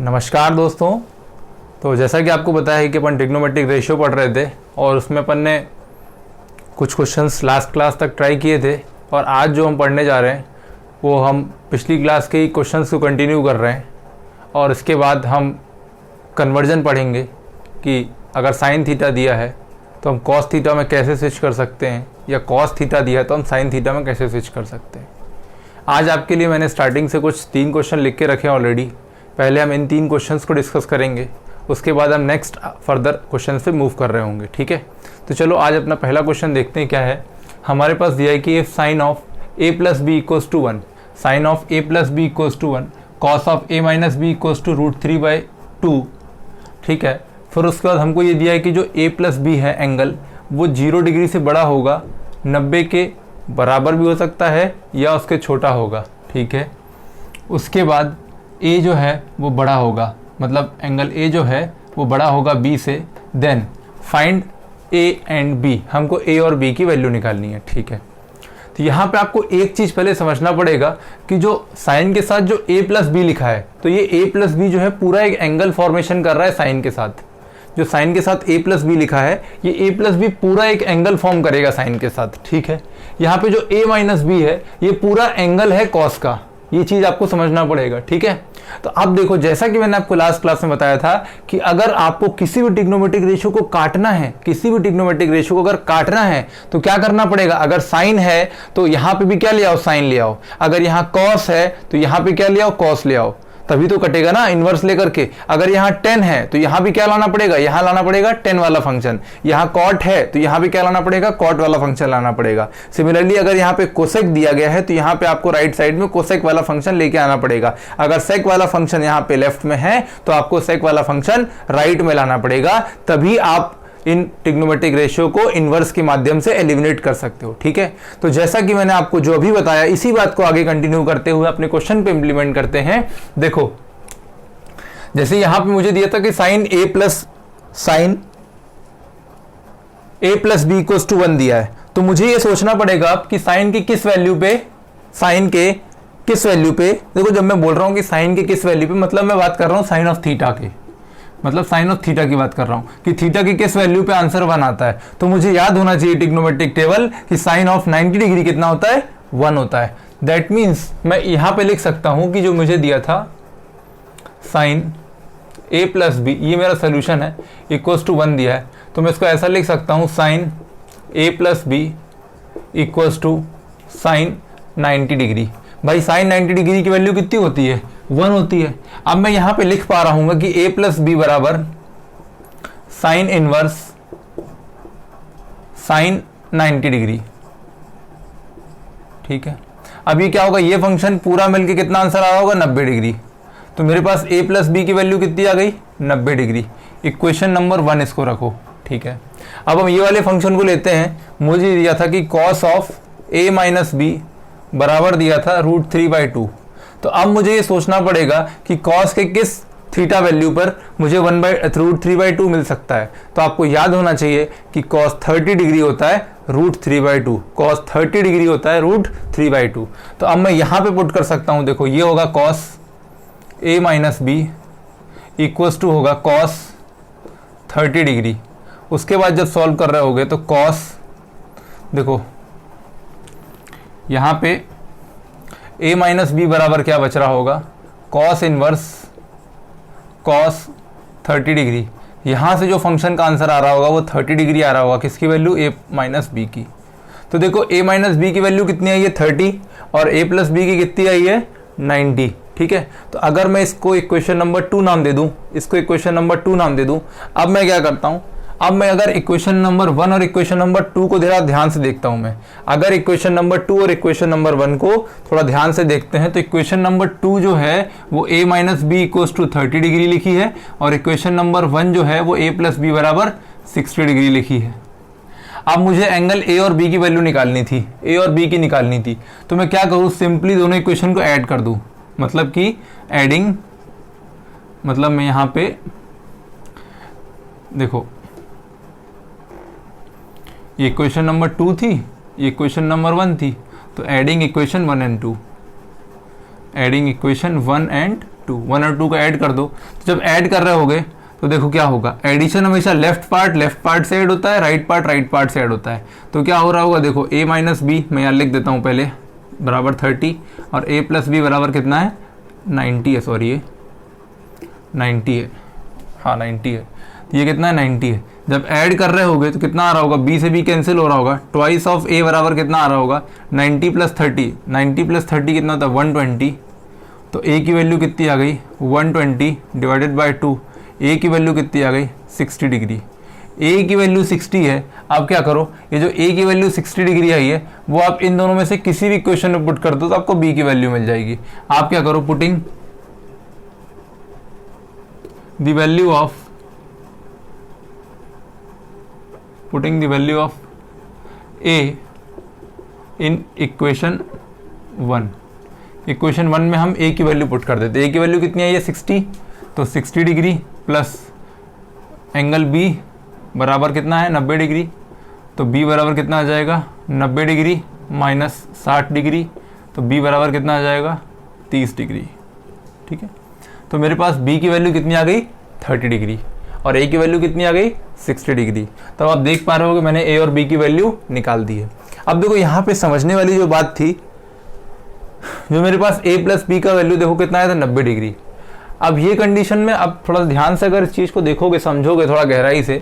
नमस्कार दोस्तों। तो जैसा कि आपको पता है कि अपन ट्रिग्नोमेट्रिक रेशियो पढ़ रहे थे और उसमें अपन ने कुछ क्वेश्चंस लास्ट क्लास तक ट्राई किए थे और आज जो हम पढ़ने जा रहे हैं वो हम पिछली क्लास के ही क्वेश्चंस को कंटिन्यू कर रहे हैं और इसके बाद हम कन्वर्जन पढ़ेंगे कि अगर साइन थीटा दिया है तो हम कॉस थीटा में कैसे स्विच कर सकते हैं या कॉस थीटा दिया है तो हम साइन थीटा में कैसे स्विच कर सकते हैं। आज आपके लिए मैंने स्टार्टिंग से कुछ 3 क्वेश्चन लिख के रखे हैं ऑलरेडी। पहले हम इन 3 क्वेश्चंस को डिस्कस करेंगे, उसके बाद हम नेक्स्ट फर्दर क्वेश्चन पे मूव कर रहे होंगे। ठीक है, तो चलो आज अपना पहला क्वेश्चन देखते हैं क्या है। हमारे पास दिया है कि if sine of a plus B equals to 1, sine of a plus B equals to 1, cos of a minus B equals to √3/2। ठीक है, फिर उसके बाद हमको ये दिया है कि जो a प्लस बी है एंगल वो 0 डिग्री से बड़ा होगा, 90 के बराबर भी हो सकता है या उसके छोटा होगा। ठीक है, उसके बाद a जो है वो बड़ा होगा, मतलब एंगल a जो है वो बड़ा होगा b से। Then find a and b, हमको a और b की वैल्यू निकालनी है। ठीक है, तो यहाँ पे आपको एक चीज़ पहले समझना पड़ेगा कि जो साइन के साथ जो a प्लस बी लिखा है तो ये a प्लस बी जो है पूरा एक एंगल फॉर्मेशन कर रहा है साइन के साथ। जो साइन के साथ a प्लस बी लिखा है ये a प्लस बी पूरा एक एंगल फॉर्म करेगा साइन के साथ। ठीक है, यहाँ पे जो a माइनस बी है ये पूरा एंगल है कॉस का, ये चीज़ आपको समझना पड़ेगा। ठीक है, तो अब देखो जैसा कि मैंने आपको लास्ट क्लास में बताया था कि अगर आपको किसी भी ट्रिग्नोमेट्रिक रेशियो को काटना है, किसी भी ट्रिग्नोमेट्रिक रेशियो को अगर काटना है तो क्या करना पड़ेगा। अगर साइन है तो यहाँ पे भी क्या ले आओ, साइन ले आओ। अगर यहाँ कॉस है तो यहाँ पे क्या ले आओ, कॉस ले आओ, तभी तो कटेगा ना, इन्वर्स लेकर के। अगर यहाँ tan है तो यहाँ भी क्या लाना पड़ेगा, यहाँ लाना पड़ेगा tan वाला फंक्शन। यहाँ cot है तो यहाँ भी क्या लाना पड़ेगा, cot वाला फंक्शन लाना पड़ेगा। सिमिलरली अगर यहाँ पे कोसेक दिया गया है तो यहाँ पे आपको राइट साइड में कोसेक वाला फंक्शन लेके आना पड़ेगा। अगर सेक वाला फंक्शन यहाँ पे लेफ्ट में है तो आपको सेक वाला फंक्शन राइट में लाना पड़ेगा, तभी आप इन ट्रिग्नोमेट्रिक रेशियो को इन्वर्स के माध्यम से एलिमिनेट कर सकते हो। ठीक है, तो जैसा कि मैंने आपको जो भी बताया इसी बात को आगे कंटिन्यू करते हुए अपने क्वेश्चन पे इंप्लीमेंट करते हैं। देखो जैसे यहां पे मुझे दिया था कि sine a plus B equals to 1 दिया है, तो मुझे ये सोचना पड़ेगा कि साइन की किस वैल्यू पे, साइन के किस वैल्यू पे। देखो जब मैं बोल रहा हूं कि साइन के किस वैल्यू पे, मतलब मैं बात कर रहा हूं साइन ऑफ थीटा के, मतलब साइन ऑफ थीटा की बात कर रहा हूं कि थीटा की किस वैल्यू पे आंसर 1 आता है। तो मुझे याद होना चाहिए ट्रिग्नोमेट्रिक टेबल कि साइन ऑफ 90 डिग्री कितना होता है, 1 होता है। दैट मीन्स मैं यहां पे लिख सकता हूं कि जो मुझे दिया था साइन a प्लस बी, ये मेरा सोल्यूशन है, इक्वल्स टू 1 दिया है, तो मैं इसको ऐसा लिख सकता हूं sine a plus B equals to sine 90 degree. भाई साइन 90 डिग्री की वैल्यू कितनी होती है, 1 होती है। अब मैं यहां पे लिख पा रहा हूं कि a प्लस बी बराबर साइन इनवर्स साइन 90 डिग्री। ठीक है, अब ये क्या होगा, ये फंक्शन पूरा मिलके कितना आंसर आ रहा होगा, 90 डिग्री। तो मेरे पास a प्लस बी की वैल्यू कितनी आ गई, 90 डिग्री। इक्वेशन नंबर 1 इसको रखो। ठीक है, अब हम ये वाले फंक्शन को लेते हैं। मुझे दिया था कि cos of a minus B बराबर दिया था √3/2। तो अब मुझे ये सोचना पड़ेगा कि कॉस के किस थीटा वैल्यू पर मुझे √3/2 मिल सकता है। तो आपको याद होना चाहिए कि कॉस 30 डिग्री होता है √3/2, कॉस 30 डिग्री होता है √3/2। तो अब मैं यहाँ पे पुट कर सकता हूँ, देखो ये होगा cos a minus B equals to होगा कॉस 30 डिग्री। उसके बाद जब सॉल्व कर रहे होगे तो कॉस, देखो यहाँ पे a माइनस बी बराबर क्या बच रहा होगा, कॉस इनवर्स कॉस 30 डिग्री। यहाँ से जो फंक्शन का आंसर आ रहा होगा वो 30 डिग्री आ रहा होगा, किसकी वैल्यू, a माइनस बी की। तो देखो a माइनस बी की वैल्यू कितनी आई है, 30, और a प्लस बी की कितनी आई है, 90। ठीक है, तो अगर मैं इसको इक्वेशन नंबर 2 नाम दे दूं, इसको इक्वेशन नंबर 2 नाम दे दूं, अब मैं क्या करता हूं, अब मैं अगर इक्वेशन नंबर 1 और इक्वेशन नंबर 2 को थोड़ा ध्यान से देखता हूं। मैं अगर इक्वेशन नंबर 2 और इक्वेशन नंबर 1 को थोड़ा ध्यान से देखते हैं तो इक्वेशन नंबर 2 जो है वो a minus B equals to 30 degree लिखी है, और इक्वेशन नंबर 1 जो है वो a प्लस बी बराबर 60 डिग्री लिखी है। अब मुझे एंगल a और b की वैल्यू निकालनी थी, a और b की निकालनी थी, तो मैं क्या करूँ, सिंपली दोनों इक्वेशन को ऐड कर दूँ। मतलब कि एडिंग, मतलब मैं यहाँ पे देखो ये इक्वेशन नंबर 2 थी, ये इक्वेशन नंबर 1 थी, तो adding equation 1 and 2, adding equation 1 and 2, 1 और 2 का ऐड कर दो। तो जब ऐड कर रहे होगे तो देखो क्या होगा, एडिशन हमेशा लेफ्ट पार्ट से ऐड होता है, राइट पार्ट से ऐड होता है। तो क्या हो रहा होगा, देखो a माइनस बी, मैं यहाँ लिख देता हूँ पहले, बराबर 30, और a प्लस बी बराबर कितना है, 90 है, सॉरी ये 90 है, हाँ 90 है, ये कितना है, 90 है। जब ऐड कर रहे होगे तो कितना आ रहा होगा, b से b कैंसिल हो रहा होगा, ट्वाइस ऑफ a बराबर कितना आ रहा होगा, 90 प्लस 30, 90 प्लस 30 कितना होता है, 120। तो a की वैल्यू कितनी आ गई, 120 डिवाइडेड बाई 2, a की वैल्यू कितनी आ गई, 60 डिग्री। a की वैल्यू 60 है। आप क्या करो, ये जो a की वैल्यू 60 डिग्री आई है वो आप इन दोनों में से किसी भी इक्वेशन में पुट कर दो तो आपको b की वैल्यू मिल जाएगी। आप क्या करो, putting the value of a in equation 1। Equation 1 में हम a की वैल्यू पुट कर देते। a की वैल्यू कितनी आई है, 60, तो 60 डिग्री प्लस एंगल b बराबर कितना है, 90 डिग्री। तो b बराबर कितना आ जाएगा, 90 डिग्री माइनस 60 डिग्री, तो b बराबर कितना आ जाएगा, 30 डिग्री। ठीक है, तो मेरे पास b की वैल्यू कितनी आ गई, 30 डिग्री, और a की वैल्यू कितनी आ गई, 60 डिग्री। तो आप देख पा रहे हो कि मैंने a और b की वैल्यू निकाल दी है। अब देखो यहाँ पे समझने वाली जो बात थी, जो मेरे पास a प्लस बी का वैल्यू देखो कितना आया था, 90 डिग्री। अब ये कंडीशन में अब थोड़ा ध्यान से अगर इस चीज़ को देखोगे, समझोगे थोड़ा गहराई से,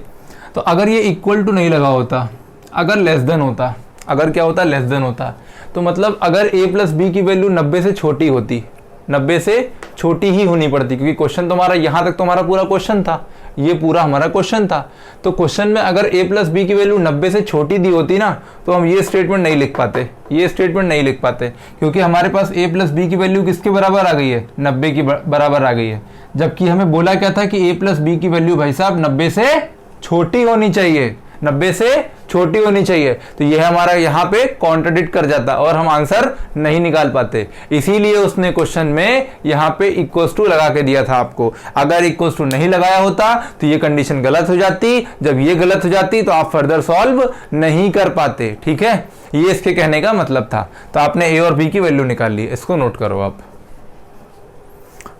तो अगर ये इक्वल टू नहीं लगा होता, अगर लेस देन होता, अगर क्या होता, लेस देन होता, तो मतलब अगर a प्लस बी की वैल्यू 90 से छोटी होती, 90 से छोटी ही होनी पड़ती, क्योंकि क्वेश्चन तो हमारा यहाँ तक तो हमारा पूरा क्वेश्चन था, ये पूरा हमारा क्वेश्चन था। तो क्वेश्चन में अगर a प्लस बी की वैल्यू 90 से छोटी दी होती ना, तो हम ये स्टेटमेंट नहीं लिख पाते, क्योंकि हमारे पास a प्लस बी की वैल्यू किसके बराबर आ गई है, 90 की बराबर आ गई है। जबकि हमें बोला क्या था कि a प्लस बी की वैल्यू भाई साहब 90 से छोटी होनी चाहिए, 90 से छोटी होनी चाहिए। तो यह हमारा यहाँ पे कॉन्ट्रडिक्ट कर जाता और हम आंसर नहीं निकाल पाते। इसीलिए उसने क्वेश्चन में यहाँ पे इक्वल्स टू लगा के दिया था आपको। अगर इक्वल्स टू नहीं लगाया होता तो ये कंडीशन गलत हो जाती। जब ये गलत हो जाती तो आप फर्दर सॉल्व नहीं कर पाते। ठीक है, ये इसके कहने का मतलब था। तो आपने ए और बी की वैल्यू निकाल ली, इसको नोट करो। आप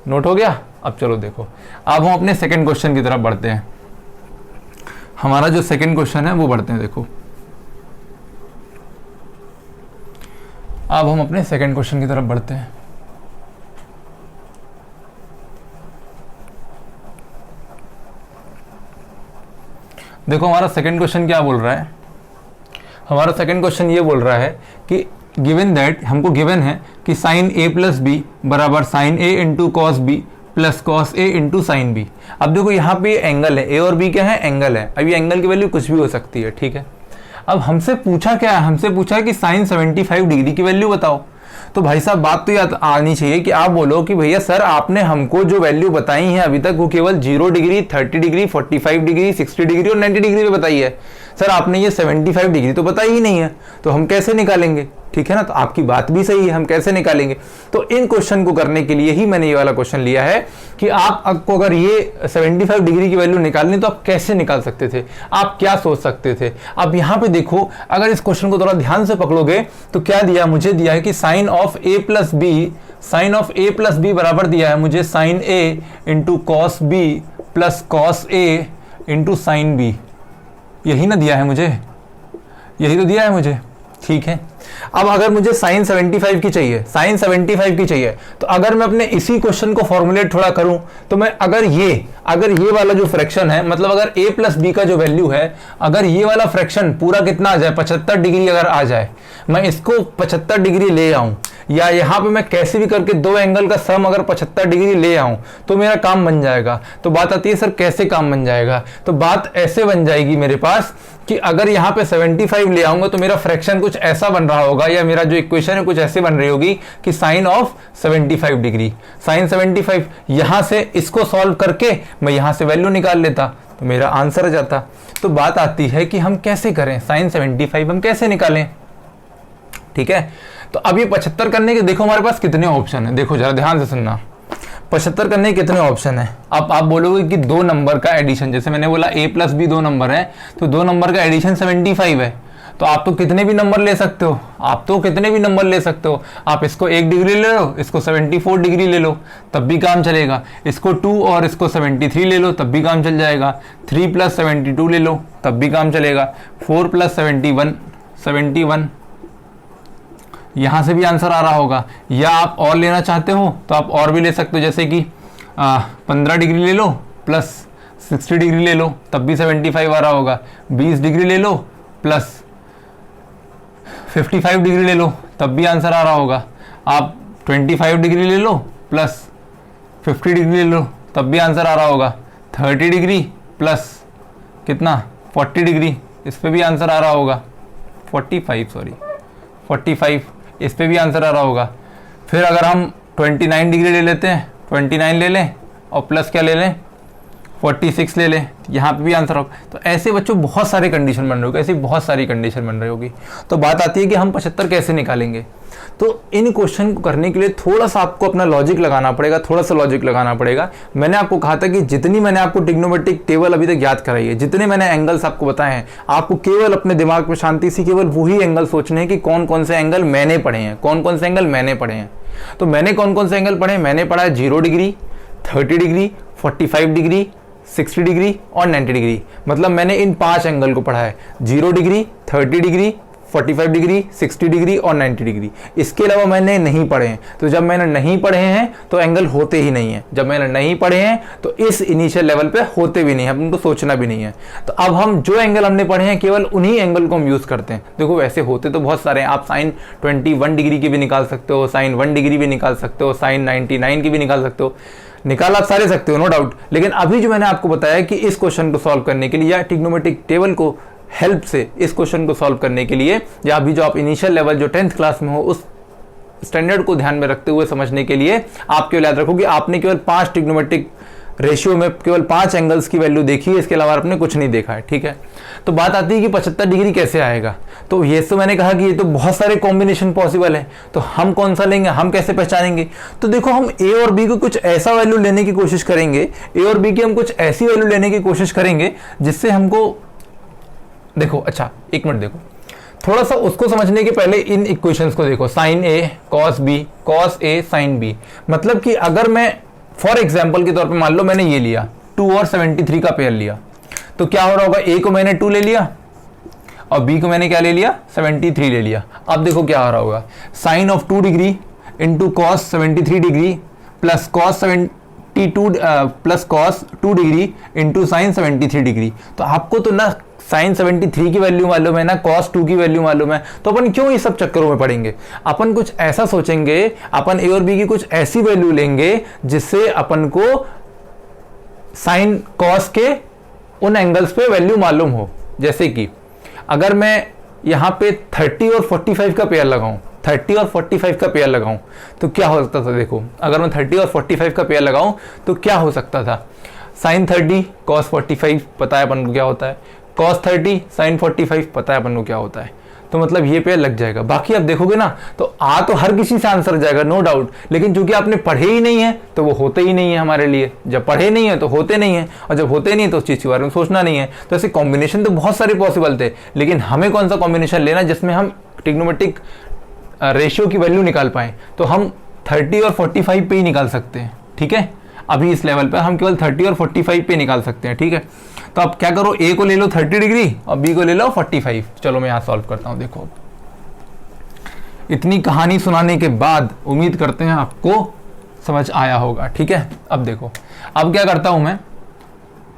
नोट हो गया। अब चलो देखो, अब हम अपने सेकंड क्वेश्चन की तरफ बढ़ते हैं। हमारा जो सेकंड क्वेश्चन है वो बढ़ते हैं। देखो अब हम अपने सेकंड क्वेश्चन की तरफ बढ़ते हैं। देखो हमारा सेकंड क्वेश्चन क्या बोल रहा है। हमारा सेकंड क्वेश्चन ये बोल रहा है कि गिवन दैट, हमको गिवन है कि साइन ए प्लस बी बराबर sine A into cos B plus cos A into sine B. अब देखो यहाँ पे एंगल है, ए और बी क्या है, एंगल है। अब ये एंगल की वैल्यू कुछ भी हो सकती है। ठीक है, अब हमसे पूछा क्या है, हमसे पूछा है कि साइन 75 डिग्री की वैल्यू बताओ। तो भाई साहब बात तो याद आनी चाहिए कि आप बोलो कि भैया सर आपने हमको जो वैल्यू बताई है अभी तक वो केवल 0 डिग्री, 30 डिग्री, 45 डिग्री, 60 डिग्री और 90 डिग्री पे बताई है। सर आपने ये 75 डिग्री तो बताई ही नहीं है, तो हम कैसे निकालेंगे। ठीक है ना, तो आपकी बात भी सही है, हम कैसे निकालेंगे। तो इन क्वेश्चन को करने के लिए ही मैंने ये वाला क्वेश्चन लिया है कि आपको अगर ये 75 डिग्री की वैल्यू निकालनी तो आप कैसे निकाल सकते थे, आप क्या सोच सकते थे। अब यहाँ पे देखो, अगर इस क्वेश्चन को थोड़ा ध्यान से पकड़ोगे तो क्या दिया, मुझे दिया है कि sine of A plus B, sine of A plus B बराबर दिया है मुझे sine A into cos B plus cos A into sine B. यही ना दिया है मुझे, यही तो दिया है मुझे। ठीक है, अब अगर मुझे साइन 75 की चाहिए, साइन 75 की चाहिए, तो अगर मैं अपने इसी क्वेश्चन को फॉर्मुलेट थोड़ा करूं तो मैं अगर ये वाला जो फ्रैक्शन है, मतलब अगर a प्लस बी का जो वैल्यू है, अगर ये वाला फ्रैक्शन पूरा कितना आ जाए, 75 डिग्री अगर आ जाए, मैं इसको 75 डिग्री ले आऊं, या यहाँ पे मैं कैसे भी करके दो एंगल का सम अगर 75 डिग्री ले आऊं तो मेरा काम बन जाएगा। तो बात आती है सर कैसे काम बन जाएगा, तो बात ऐसे बन जाएगी मेरे पास कि अगर यहाँ पे 75 ले आऊंगा तो मेरा फ्रैक्शन कुछ ऐसा बन रहा होगा, या मेरा जो इक्वेशन है कुछ ऐसे बन रही होगी कि साइन ऑफ 75 डिग्री, साइन 75, यहाँ से इसको सॉल्व करके मैं यहाँ से वैल्यू निकाल लेता तो मेरा आंसर आ जाता। तो बात आती है कि हम कैसे करें, साइन 75 हम कैसे निकालें। ठीक है, तो अब ये 75 करने के देखो हमारे पास कितने ऑप्शन है, देखो जरा ध्यान से सुनना। 75 करने के कितने ऑप्शन है। अब आप बोलोगे कि दो नंबर का एडिशन, जैसे मैंने बोला a प्लस बी दो नंबर है, तो दो नंबर का एडिशन 75 है। तो आप तो कितने भी नंबर ले सकते हो, आप तो कितने भी नंबर ले सकते हो। आप इसको 1 डिग्री ले लो, इसको 74 डिग्री ले लो, तब भी काम चलेगा। इसको 2 और इसको 73 ले लो, तब भी काम चल जाएगा। 3 + 72 ले लो, तब भी काम चलेगा। 4 + 71 71, यहाँ से भी आंसर आ रहा होगा। या आप और लेना चाहते हो तो आप और भी ले सकते हो, जैसे कि 15 डिग्री ले लो प्लस 60 डिग्री ले लो, तब भी 75 आ रहा होगा। 20 डिग्री ले लो प्लस 55 डिग्री ले लो, तब भी आंसर आ रहा होगा। आप 25 डिग्री ले लो प्लस 50 डिग्री ले लो, तब भी आंसर आ रहा होगा। 30 डिग्री प्लस कितना 40 डिग्री, इस पे भी आंसर आ रहा होगा। 45 इस पे भी आंसर आ रहा होगा। फिर अगर हम 29 डिग्री ले लेते हैं, 29 ले लें और प्लस क्या ले लें 46 ले लें, यहाँ पे भी आंसर होगा। तो ऐसे बच्चों बहुत सारे कंडीशन बन रहे होगी, ऐसी बहुत सारी कंडीशन बन रही होगी। तो बात आती है कि हम 75 कैसे निकालेंगे। तो इन क्वेश्चन को करने के लिए थोड़ा सा आपको अपना लॉजिक लगाना पड़ेगा, थोड़ा सा लॉजिक लगाना पड़ेगा। मैंने आपको कहा था कि जितनी मैंने आपको ट्रिग्नोमेट्रिक टेबल अभी तक याद कराई है, जितने मैंने एंगल्स आपको बताए हैं, आपको केवल अपने दिमाग में शांति से केवल वही एंगल सोचने हैं कि कौन कौन से एंगल मैंने पढ़े हैं, कौन कौन से एंगल मैंने पढ़े हैं। तो मैंने कौन कौन से एंगल पढ़े हैं, मैंने पढ़ा है 0 डिग्री, 30 डिग्री, 45 डिग्री, 60 डिग्री और 90 डिग्री। मतलब मैंने इन 5 एंगल को पढ़ा है, 0 डिग्री, 30 डिग्री, 45 डिग्री, 60 डिग्री और 90 डिग्री। इसके अलावा मैंने नहीं पढ़े हैं। तो जब मैंने नहीं पढ़े हैं तो एंगल होते ही नहीं है। जब मैंने नहीं पढ़े हैं तो इस इनिशियल लेवल पे होते भी नहीं है, उनको सोचना भी नहीं है। तो अब हम जो एंगल हमने पढ़े हैं केवल उन्हीं एंगल को हम यूज़ करते हैं। देखो वैसे होते तो बहुत सारे हैं, आप साइन 21 डिग्री की भी निकाल सकते हो, साइन 1 डिग्री भी निकाल सकते हो, साइन 99 की भी निकाल सकते हो, निकाल आप सारे सकते हो, नो डाउट। लेकिन अभी जो मैंने आपको बताया कि इस क्वेश्चन को सॉल्व करने के लिए या ट्रिग्नोमेट्रिक टेबल को हेल्प से इस क्वेश्चन को सॉल्व करने के लिए, या अभी जो आप इनिशियल लेवल जो 10th क्लास में हो उस स्टैंडर्ड को ध्यान में रखते हुए समझने के लिए, आप केवल याद रखो कि आपने केवल 5 ट्रिग्नोमेट्रिक रेशियो में केवल 5 एंगल्स की वैल्यू देखी है, इसके अलावा आपने कुछ नहीं देखा है। ठीक है, तो बात आती है कि 75 डिग्री कैसे आएगा। तो ये तो मैंने कहा कि ये तो बहुत सारे कॉम्बिनेशन पॉसिबल है, तो हम कौन सा लेंगे, हम कैसे पहचानेंगे। तो देखो हम ए और बी को कुछ ऐसा वैल्यू लेने की कोशिश करेंगे, ए और बी की हम कुछ ऐसी वैल्यू लेने की कोशिश करेंगे जिससे हमको, देखो अच्छा एक मिनट देखो, थोड़ा सा उसको समझने के पहले इन इक्वेशंस को देखो। Sign A cos B, cos A sine B, मतलब कि अगर मैं फॉर एग्जाम्पल के तौर पे मान लो मैंने ये लिया 2 और 73 का पेयर लिया, तो क्या हो रहा होगा, ए को मैंने 2 ले लिया और बी को मैंने क्या ले लिया 73 ले लिया। अब देखो क्या हो रहा होगा, sine of 2 degree into cos 73 degree plus cos 72 प्लस cos 2 degree into sine 73 degree. तो आपको तो ना साइन 73 की वैल्यू मालूम है ना कॉस 2 की वैल्यू मालूम है, तो अपन क्यों ये सब चक्करों में पड़ेंगे। अपन कुछ ऐसा सोचेंगे, अपन ए और बी की कुछ ऐसी वैल्यू लेंगे जिससे अपन को साइन कॉस के उन एंगल्स पे वैल्यू मालूम हो। जैसे कि अगर मैं यहाँ पे 30 और 45 का पेयर लगाऊं, 30 और 45 का पेयर लगाऊं तो क्या हो सकता था। देखो अगर मैं 30 और 45 का पेयर लगाऊं तो क्या हो सकता था, साइन 30 कॉस 45 पता है अपन को क्या होता है, कॉस 30 साइन 45 पता है अपन को क्या होता है। तो मतलब ये पेयर लग जाएगा। बाकी आप देखोगे ना तो तो हर किसी से आंसर जाएगा नो डाउट, लेकिन चूंकि आपने पढ़े ही नहीं है तो वो होते ही नहीं है हमारे लिए। जब पढ़े नहीं है तो होते नहीं है, और जब होते नहीं है तो उस चीज़ के बारे में सोचना नहीं है। तो ऐसे कॉम्बिनेशन तो बहुत सारे पॉसिबल थे, लेकिन हमें कौन सा कॉम्बिनेशन लेना जिसमें हम ट्रिग्नोमेट्रिक रेशियो की वैल्यू निकाल पाएँ। तो हम 30 और 45 पे ही निकाल सकते हैं। ठीक है, अभी इस लेवल पर हम केवल 30 और 45 पे निकाल सकते हैं। ठीक है, तो आप क्या करो, ए को ले लो 30 डिग्री और बी को ले लो 45। चलो मैं यहाँ सॉल्व करता हूँ। देखो इतनी कहानी सुनाने के बाद उम्मीद करते हैं आपको समझ आया होगा। ठीक है, अब देखो अब क्या करता हूँ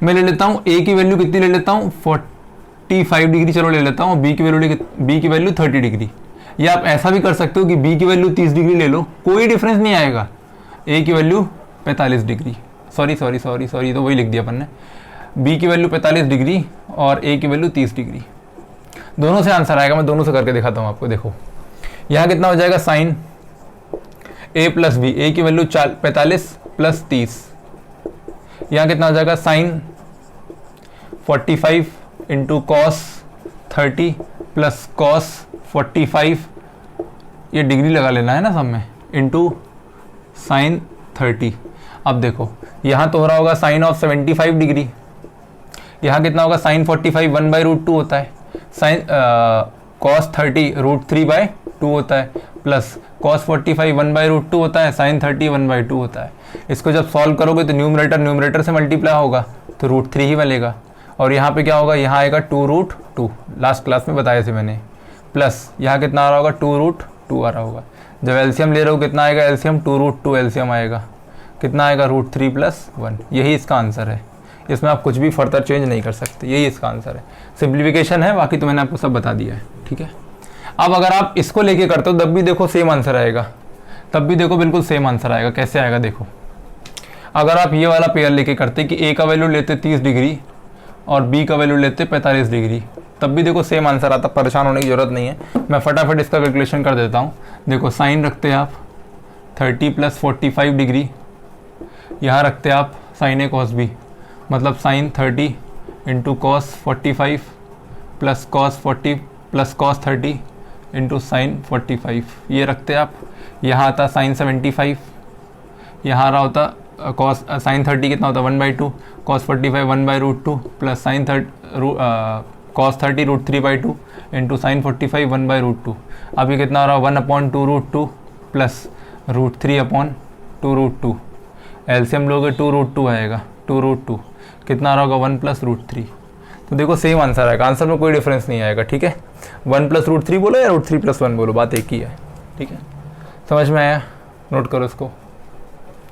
मैं ले लेता हूँ ए की वैल्यू कितनी ले लेता हूँ 45 डिग्री चलो ले लेता हूँ, बी की वैल्यू 30 डिग्री। या आप ऐसा भी कर सकते हो कि बी की वैल्यू 30 डिग्री ले लो, कोई डिफरेंस नहीं आएगा। ए की वैल्यू 45 डिग्री, सॉरी तो वही लिख दिया अपन ने, बी की वैल्यू 45 डिग्री और ए की वैल्यू 30 डिग्री। दोनों से आंसर आएगा, मैं दोनों से करके दिखाता हूँ आपको। देखो यहाँ कितना हो जाएगा, sine A plus B, A की वैल्यू 45 प्लस 30, यहाँ कितना हो जाएगा sine 45 into cos 30 plus cos 45, ये डिग्री लगा लेना है ना सब में, इंटू साइन 30। अब देखो यहाँ तो हो रहा होगा साइन ऑफ 75 डिग्री, यहाँ कितना होगा साइन 45 1/√2 होता है, साइन cos 30 √3/2 होता है, प्लस cos 45 1/√2 होता है, sin 30 1/2 होता है। इसको जब सॉल्व करोगे तो न्यूमरेटर से मल्टीप्लाई होगा तो √3 ही मिलेगा, और यहाँ पे क्या होगा, यहाँ आएगा 2√2, लास्ट क्लास में बताया थे मैंने, प्लस यहाँ कितना आ रहा होगा 2√2 आ रहा होगा। जब एलसीएम ले रहे हो कितना आएगा, एलसीएम 2√2 एलसीएम आएगा, कितना आएगा √3 + 1। यही इसका आंसर है, इसमें आप कुछ भी फर्दर चेंज नहीं कर सकते, यही इसका आंसर है। सिंप्लीफिकेशन है, बाकी तो मैंने आपको सब बता दिया है, ठीक है। अब अगर आप इसको लेके करते हो तब भी देखो सेम आंसर आएगा, तब भी देखो बिल्कुल सेम आंसर आएगा। कैसे आएगा देखो, अगर आप ये वाला पेयर लेके करते कि ए का वैल्यू लेते 30 डिग्री और बी का वैल्यू लेते 45 डिग्री, तब भी देखो सेम आंसर आता, परेशान होने की ज़रूरत नहीं है। मैं फटाफट इसका कैलकुलेशन कर देता हूँ। देखो साइन रखते हैं आप 30 + 45 डिग्री, यहाँ रखते हैं आप साइन ए कॉस बी, मतलब sign 30 × cos 45 + cos 40 + cos 30 × sine 45, ये रखते हैं आप। यहाँ आता साइन 75, यहाँ आ रहा होता cos साइन 30 कितना होता 1/2, cos 45 1/√2 plus sine cos 30 √3/2 × sine 45 1/√2। अब ये कितना आ रहा है 1/2√2 प्लस √3/2√2, एलसीएम लोगे 2√2 आएगा, 2√2 कितना आ रहा होगा 1 + √3। तो देखो सेम आंसर आएगा, आंसर में कोई डिफरेंस नहीं आएगा, ठीक है। 1 + √3 बोलो या √3 + 1 बोलो, बात एक ही है, ठीक है। समझ में आया, नोट करो इसको।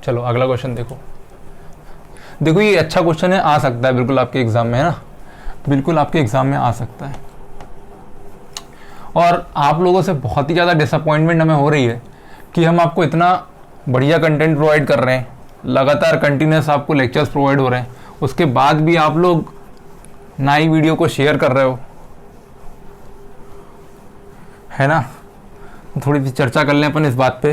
चलो अगला क्वेश्चन देखो। देखो ये अच्छा क्वेश्चन है, आ सकता है बिल्कुल आपके एग्जाम में, है ना, बिल्कुल आपके एग्जाम में आ सकता है। और आप लोगों से बहुत ही ज़्यादा डिसअपॉइंटमेंट हमें हो रही है कि हम आपको इतना बढ़िया कंटेंट प्रोवाइड कर रहे हैं, लगातार कंटिन्यूस आपको लेक्चर्स प्रोवाइड हो रहे हैं, उसके बाद भी आप लोग नई वीडियो को शेयर कर रहे हो, है ना। थोड़ी सी चर्चा कर लें अपन इस बात पे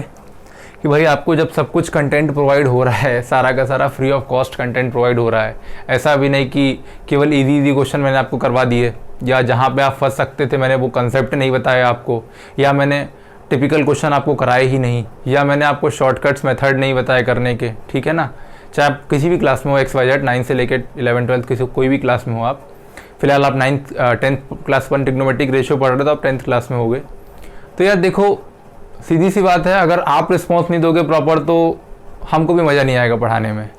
कि भाई आपको जब सब कुछ कंटेंट प्रोवाइड हो रहा है, सारा का सारा free of cost content provide हो रहा है, ऐसा भी नहीं कि केवल इजी क्वेश्चन मैंने आपको करवा दिए, या जहाँ पे आप फंस सकते थे मैंने वो कंसेप्ट नहीं बताया आपको, या मैंने टिपिकल क्वेश्चन आपको कराए ही नहीं, या मैंने आपको शॉर्टकट्स मेथड नहीं बताए करने के, ठीक है ना। चाहे आप किसी भी क्लास में हो, XYZ 9 से लेकर 11 12 किसी कोई भी क्लास में हो आप, फिलहाल आप 10th क्लास 1 ट्रिग्नोमेट्रिक रेशियो पढ़ रहे हो तो आप 10th क्लास में हो गए। तो यार देखो सीधी सी बात है, अगर आप रिस्पॉन्स नहीं दोगे प्रॉपर तो हमको भी मज़ा नहीं आएगा पढ़ाने में,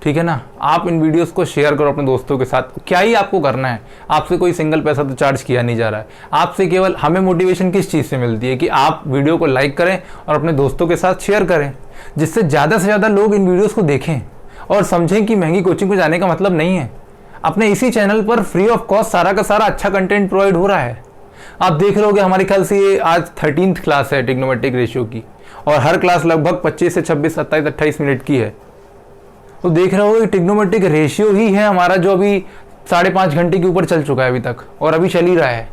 ठीक है ना। आप इन वीडियोस को शेयर करो अपने दोस्तों के साथ। क्या ही आपको करना है, आपसे कोई सिंगल पैसा तो चार्ज किया नहीं जा रहा है, आपसे केवल हमें मोटिवेशन किस चीज़ से मिलती है कि आप वीडियो को लाइक करें और अपने दोस्तों के साथ शेयर करें, जिससे ज़्यादा से ज़्यादा लोग इन वीडियोज़ को देखें और समझें कि महंगी कोचिंग को जाने का मतलब नहीं है। अपने इसी चैनल पर फ्री ऑफ कॉस्ट सारा का सारा अच्छा कंटेंट प्रोवाइड हो रहा है। आप देख रहे होगे हमारे ख्याल से ये आज 13th क्लास है ट्रिग्नोमेट्रिक रेशियो की, और हर क्लास लगभग 25 से 26 27 28 मिनट की है। तो देख रहे होगे ट्रिग्नोमेट्रिक रेशियो ही है हमारा जो अभी 5.5 घंटे के ऊपर चल चुका है अभी तक, और अभी चल ही रहा है।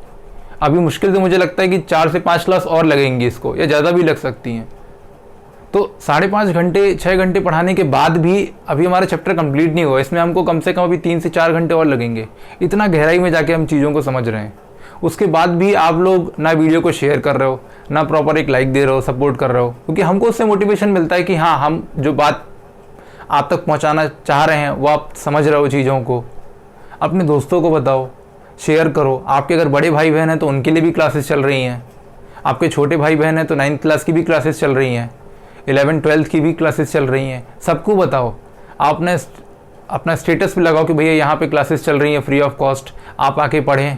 अभी मुश्किल से मुझे लगता है कि 4 से 5 क्लास और लगेंगी इसको, या ज़्यादा भी लग सकती हैं। तो 5.5 घंटे 6 घंटे पढ़ाने के बाद भी अभी हमारा चैप्टर कंप्लीट नहीं हुआ, इसमें हमको कम से कम अभी 3 से 4 घंटे और लगेंगे। इतना गहराई में जाके हम चीज़ों को समझ रहे हैं, उसके बाद भी आप लोग ना वीडियो को शेयर कर रहे हो, ना प्रॉपर एक लाइक दे रहे हो, सपोर्ट कर रहे हो, क्योंकि हमको उससे मोटिवेशन मिलता है कि हाँ हम जो बात आप तक पहुंचाना चाह रहे हैं वो आप समझ रहे हो चीज़ों को। अपने दोस्तों को बताओ, शेयर करो। आपके अगर बड़े भाई बहन हैं तो उनके लिए भी क्लासेस चल रही हैं, आपके छोटे भाई बहन हैं तो 9th क्लास की भी क्लासेस चल रही हैं, 11 12 की भी क्लासेस चल रही हैं, सबको बताओ। आपने अपना स्टेटस भी लगाओ कि भैया यहाँ पे क्लासेस चल रही हैं फ्री ऑफ कॉस्ट, आप आके पढ़ें,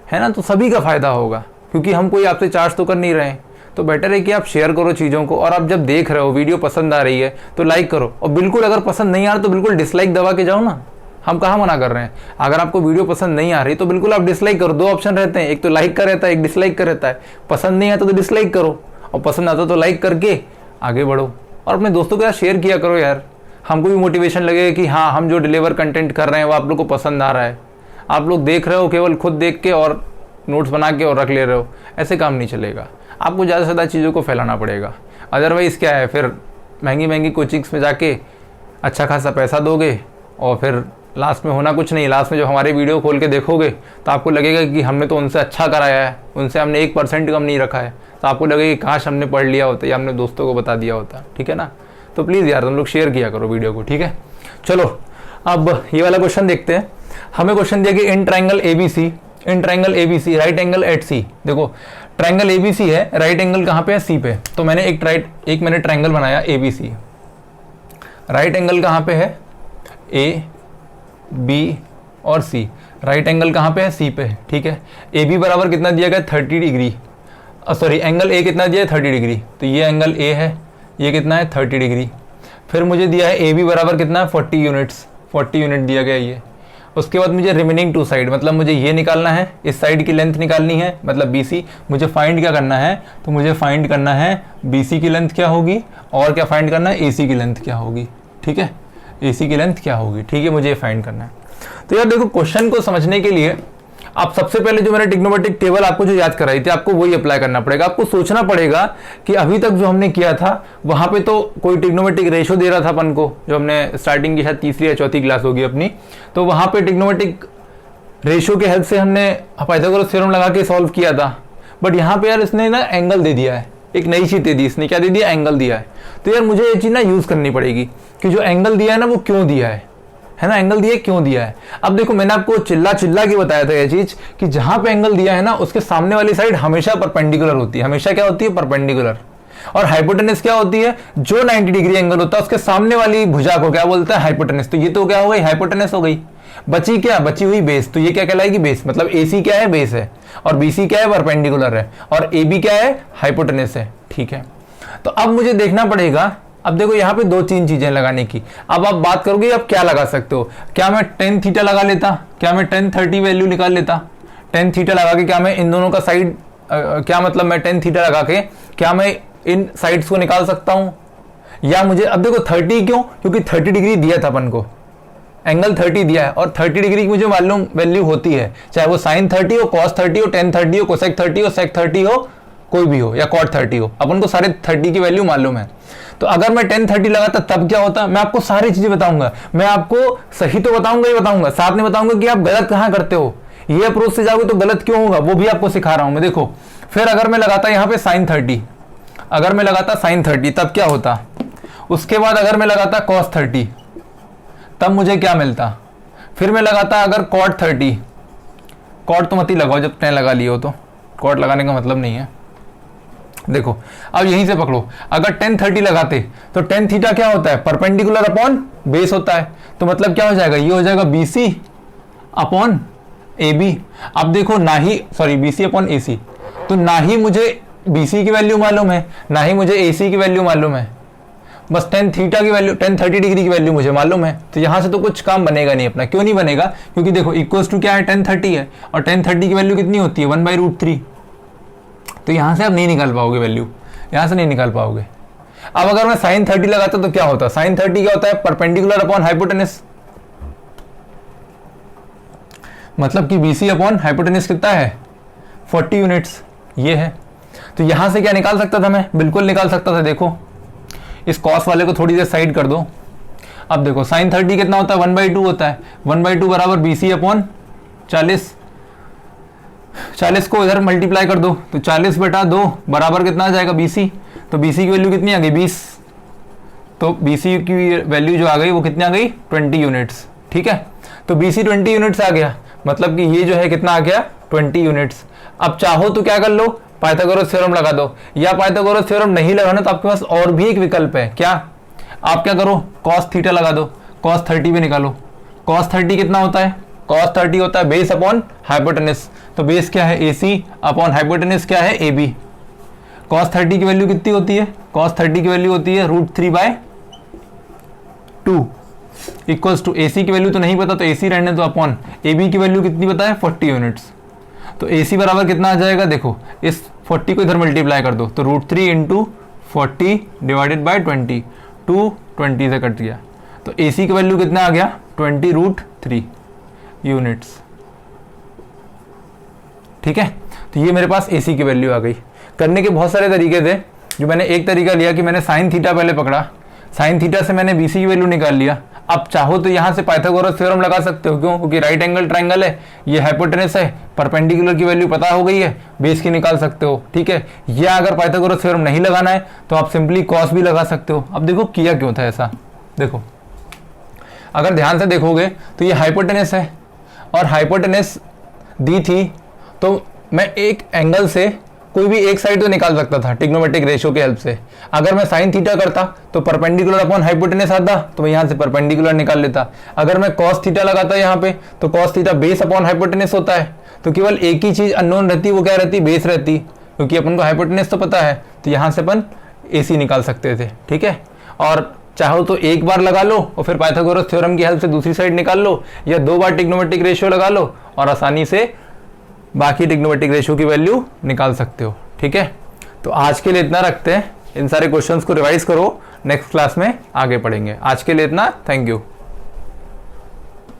है ना। तो सभी का फ़ायदा होगा, क्योंकि हम कोई आपसे चार्ज तो कर नहीं रहे हैं। तो बेटर है कि आप शेयर करो चीज़ों को, और आप जब देख रहे हो वीडियो पसंद आ रही है तो लाइक करो, और बिल्कुल अगर पसंद नहीं आ रहा तो बिल्कुल डिसलाइक दबा के जाओ ना, हम कहाँ मना कर रहे हैं। अगर आपको वीडियो पसंद नहीं आ रही तो बिल्कुल आप डिसलाइक करो। 2 ऑप्शन रहते हैं, एक तो लाइक का रहता है, एक डिसलाइक का रहता है। पसंद नहीं आता तो डिसलाइक करो, और पसंद आता तो लाइक करके आगे बढ़ो, और अपने दोस्तों के साथ शेयर किया करो यार। हमको भी मोटिवेशन लगेगा कि हाँ हम जो डिलीवर कंटेंट कर रहे हैं वो आप लोग को पसंद आ रहा है। आप लोग देख रहे हो केवल खुद देख के और नोट्स बना के और रख ले रहे हो, ऐसे काम नहीं चलेगा। आपको ज़्यादा से ज़्यादा चीज़ों को फैलाना पड़ेगा, अदरवाइज़ क्या है, फिर महंगी महंगी कोचिंग्स में जाके अच्छा खासा पैसा दोगे और फिर लास्ट में होना कुछ नहीं। लास्ट में जब हमारे वीडियो खोल के देखोगे तो आपको लगेगा कि हमने तो उनसे अच्छा कराया है, उनसे हमने 1% कम नहीं रखा है, तो आपको लगेगा कि काश हमने पढ़ लिया होता या हमने दोस्तों को बता दिया होता, ठीक है ना। तो प्लीज़ यार तुम लोग शेयर किया करो वीडियो को, ठीक है। चलो अब ये वाला क्वेश्चन देखते हैं। हमें क्वेश्चन दिया कि in triangle ABC in triangle ABC right angle at C. देखो ट्राइंगल ABC है, राइट एंगल कहाँ पे है, सी पे। तो मैंने एक मैंने ट्राइंगल बनाया ABC, राइट एंगल कहाँ पे है, A B और C। राइट एंगल कहाँ पे है, सी पे, ठीक है। AB बराबर कितना दिया गया, 30 डिग्री, सॉरी एंगल A कितना दिया है, 30 डिग्री। तो ये एंगल A है, ये कितना है, 30 डिग्री। फिर मुझे दिया है AB बराबर कितना है, 40 यूनिट्स, 40 यूनिट दिया गया ये। उसके बाद मुझे रिमेनिंग टू साइड, मतलब मुझे ये निकालना है, इस साइड की लेंथ निकालनी है, मतलब BC। मुझे फाइंड क्या करना है, तो मुझे फाइंड करना है BC की लेंथ क्या होगी, और क्या फाइंड करना है, AC की लेंथ क्या होगी, ठीक है, AC की लेंथ क्या होगी, ठीक है, मुझे ये फाइंड करना है। तो यार देखो क्वेश्चन को समझने के लिए आप सबसे पहले जो मैंने ट्रिग्नोमेट्रिक टेबल आपको जो याद कराई थी, आपको वही अप्लाई करना पड़ेगा। आपको सोचना पड़ेगा कि अभी तक जो हमने किया था वहां पे तो कोई ट्रिग्नोमेट्रिक रेशो दे रहा था अपन को, जो हमने स्टार्टिंग की शायद तीसरी या चौथी क्लास होगी अपनी, तो वहां पे ट्रिग्नोमेट्रिक रेशो के हेल्प से हमने पाइथागोरस थ्योरम लगा के सॉल्व किया था। बट यहाँ पे यार इसने ना एंगल दे दिया है, एक नई चीज दे दी इसने, क्या दे दिया, एंगल दिया है। तो यार मुझे ये चीज ना यूज करनी पड़ेगी कि जो एंगल दिया है ना वो क्यों दिया है ना, एंगल दिया क्यों दिया है। अब देखो मैंने आपको चिल्ला के बताया था ये चीज कि जहां पे एंगल दिया है ना उसके सामने वाली साइड हमेशा परपेंडिकुलर होती है, हमेशा क्या होती है, परपेंडिकुलर। और हाइपोटेनस क्या होती है, जो 90 डिग्री एंगल होता है उसके सामने वाली भुजा को क्या बोलता है, हाइपोटेनस। तो ये तो क्या हो गई, हाइपोटेनस हो गई। बची क्या, बची हुई बेस। तो ये क्या कहलाएगी, बेस। मतलब AC क्या है, बेस है, और BC क्या है, परपेंडिकुलर है, और AB क्या है, हाइपोटेनस है, ठीक है। तो अब मुझे देखना पड़ेगा, अब देखो यहाँ पे 2-3 चीजें लगाने की। अब आप बात करोगे अब क्या लगा सकते हो, क्या मैं tan थीटा लगा लेता, क्या मैं tan 30 वैल्यू निकाल लेता, tan थीटा लगा के क्या मैं इन दोनों का साइड क्या मतलब मैं tan थीटा लगा के क्या मैं इन साइड्स को निकाल सकता हूं। या मुझे अब देखो 30 क्यों, क्योंकि 30 डिग्री दिया था अपन को, एंगल 30 दिया है, और 30 डिग्री की मुझे मालूम वैल्यू होती है, चाहे वो sin 30 हो, cos 30 हो, tan 30 हो, cosec 30 हो, sec 30 हो, कोई भी हो, या cot 30 हो, अपन को सारे 30 की वैल्यू मालूम है। तो अगर मैं tan 30 लगाता तब क्या होता, मैं आपको सारी चीजें बताऊंगा, मैं आपको सही तो बताऊंगा ही बताऊंगा, साथ में बताऊंगा कि आप गलत कहां करते हो, ये अप्रोच से जाओगे तो गलत क्यों होगा वो भी आपको सिखा रहा हूं मैं। देखो फिर अगर मैं लगाता यहाँ पे sin 30, अगर मैं लगाता sin 30 तब क्या होता, उसके बाद अगर मैं लगाता cos 30 तब मुझे क्या मिलता, फिर मैं लगाता अगर cot 30, cot तो मत ही लगाओ जब tan लगा लिए हो, तो cot लगाने का मतलब नहीं है। देखो अब यहीं से पकड़ो, अगर tan 30 लगाते तो tan थीटा क्या होता है, परपेंडिकुलर अपॉन बेस होता है। तो मतलब क्या हो जाएगा, ये हो जाएगा BC अपॉन AB। अब देखो ना ही BC अपॉन AC, तो ना ही मुझे BC की वैल्यू मालूम है, ना ही मुझे AC की वैल्यू मालूम है, बस tan थीटा की वैल्यू, tan 30 डिग्री की वैल्यू मुझे मालूम है। तो यहां से तो कुछ काम बनेगा नहीं अपना। क्यों नहीं बनेगा, क्योंकि देखो इक्वल्स टू क्या है, tan 30 है, और tan 30 की वैल्यू कितनी होती है, 1/√3। तो यहां से आप नहीं निकाल पाओगे वैल्यू, यहां से नहीं निकाल पाओगे। अब अगर मैं sin 30 लगाता तो क्या होता, sin 30 क्या होता है, परपेंडिकुलर अपॉन हाइपोटेनस, मतलब कि BC अपॉन हाइपोटेनस कितना है, 40 यूनिट्स, ये है। तो यहां से क्या निकाल सकता था मैं, बिल्कुल निकाल सकता था। देखो इस कॉस वाले को थोड़ी देर साइड कर दो। अब देखो sin 30 कितना होता है, 1/2 होता है, 1/2 बराबर BC अपॉन 40, 40 को इधर मल्टीप्लाई कर दो तो 40/2 बराबर कितना आ जाएगा, BC। तो BC की वैल्यू कितनी आ गई, 20। तो BC की वैल्यू जो आ गई वो कितनी आ गई, 20 यूनिट्स, ठीक है। तो BC 20 यूनिट्स आ गया, मतलब कि ये जो है कितना आ गया, 20 यूनिट्स। अब चाहो तो क्या कर लो, पाइथागोरस थ्योरम लगा दो, या पाइथागोरस थ्योरम नहीं लगाना तो आपके पास और भी एक विकल्प है। क्या, आप क्या करो, cos थीटा लगा दो, cos 30 भी निकालो। cos 30 कितना होता है, cos 30 होता है बेस अपॉन हाइपोटेनस। तो बेस क्या है, AC अपॉन हाइपोटेनस क्या है, AB। cos 30 की वैल्यू कितनी होती है, cos 30 की वैल्यू होती है √3/2 इक्वल्स टू, AC की वैल्यू तो नहीं पता तो AC रहने दो, अपॉन AB की वैल्यू कितनी पता है, 40 यूनिट्स। तो AC बराबर कितना आ जाएगा, देखो इस 40 को इधर मल्टीप्लाई कर दो तो √3 × 40 डिवाइडेड बाय 20, 220 से कट गया। तो AC की वैल्यू कितना आ गया, 20√3 यूनिट्स, ठीक है। तो ये मेरे पास AC की वैल्यू आ गई। करने के बहुत सारे तरीके थे, जो मैंने एक तरीका लिया कि मैंने sin थीटा पहले पकड़ा, sin थीटा से मैंने BC की वैल्यू निकाल लिया। अब चाहो तो यहाँ से पाइथागोरस थ्योरम लगा सकते हो, क्यों, क्योंकि राइट एंगल ट्रायंगल है, ये हाइपोटेनस है, परपेंडिकुलर की वैल्यू पता हो गई है, बेस की निकाल सकते हो, ठीक है। या अगर पाइथागोरस थ्योरम नहीं लगाना है तो आप सिंपली कॉस भी लगा सकते हो। अब देखो किया क्यों था ऐसा, देखो अगर ध्यान से देखोगे तो ये हाइपोटेनस है, और हाइपोटेनस दी थी तो मैं एक एंगल से कोई भी एक साइड तो निकाल सकता था ट्रिग्नोमेट्रिक रेशियो के हेल्प से। अगर मैं साइन थीटा करता तो परपेंडिकुलर अपॉन हाइपोटेनस आता तो मैं यहाँ से परपेंडिकुलर निकाल लेता। अगर मैं कॉस थीटा लगाता यहाँ पे तो cos theta base upon hypotenuse होता है, तो केवल एक ही चीज अननोन रहती, वो क्या रहती, बेस रहती, क्योंकि अपन को हाइपोटेनस तो पता है, तो यहाँ से अपन AC निकाल सकते थे। ठीक है, और चाहो तो एक बार लगा लो और फिर पाइथागोरस थ्योरम की हेल्प से दूसरी साइड निकाल लो, या 2 बार ट्रिग्नोमेट्रिक रेशियो लगा लो और आसानी से बाकी ट्रिग्नोमेट्रिक रेशियो की वैल्यू निकाल सकते हो। ठीक है, तो आज के लिए इतना रखते हैं। इन सारे क्वेश्चंस को रिवाइज करो, नेक्स्ट क्लास में आगे पढ़ेंगे। आज के लिए इतना, थैंक यू।